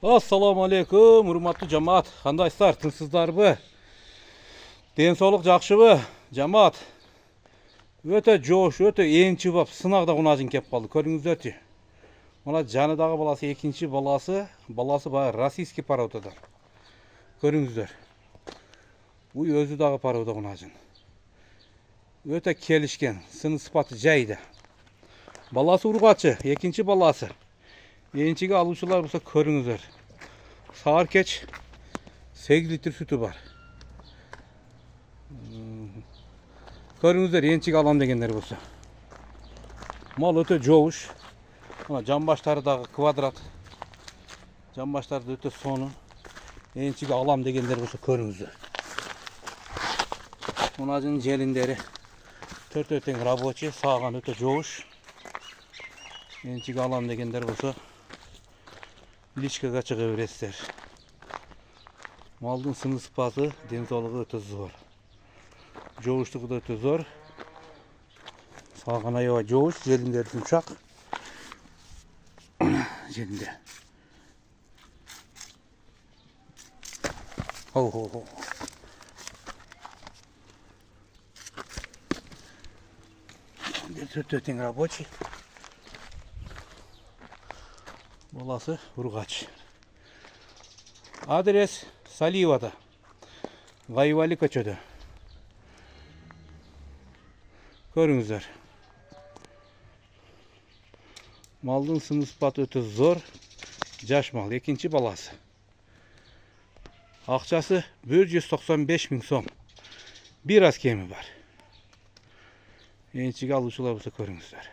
Assalamu alaikum, hurmatlı cemaat. Kandaşlar, tınсыздарбы? Денсаулық жақшыбы? Жамаат. Өте жош, өте енчі бап, сынақта қунажын кеп қалды. Көріңіздерші. Мына жаныдағы баласы, екінші баласы бай российский параутадар. Көріңіздер. Бұл өзі дағы параута қунажын. Өте келішкен, сыны сыпаты жайды. Баласы ұрғатшы, екінші баласы. Енчіге алушылар болса көріңіздер. Сағар кеч 8 литр sütü бар. Көріңіздер, енчіге алам дегендер болса. Мал өте жоғыш. Мына жамбаштардағы квадрат. Жамбаштарды өте соны. Енчіге алам дегендер болса көріңіздер. Мына жын желіндері төрт-төрттен рабочий, саған өте жоғыш. Енчіге алам дегендер болса личкаға шыға бересіздер. Малдың сыны сыпаты, денсаулығы өте зор. Жоғыштығы да өте зор. Саған аяға жоғыш, желіндері жұмшақ. Желінде. Төрт-төрттен рабочий. Баласы ұрғач. Адрес Саливада. Ғайвали көчөдө. Көріңіздер. Малдың сыны сыпаты өте зор. Жаш мал, екінші баласы. Ақшасы 195 мың сом. Biraz кемі бар. Енчіге алушылар болса көріңіздер.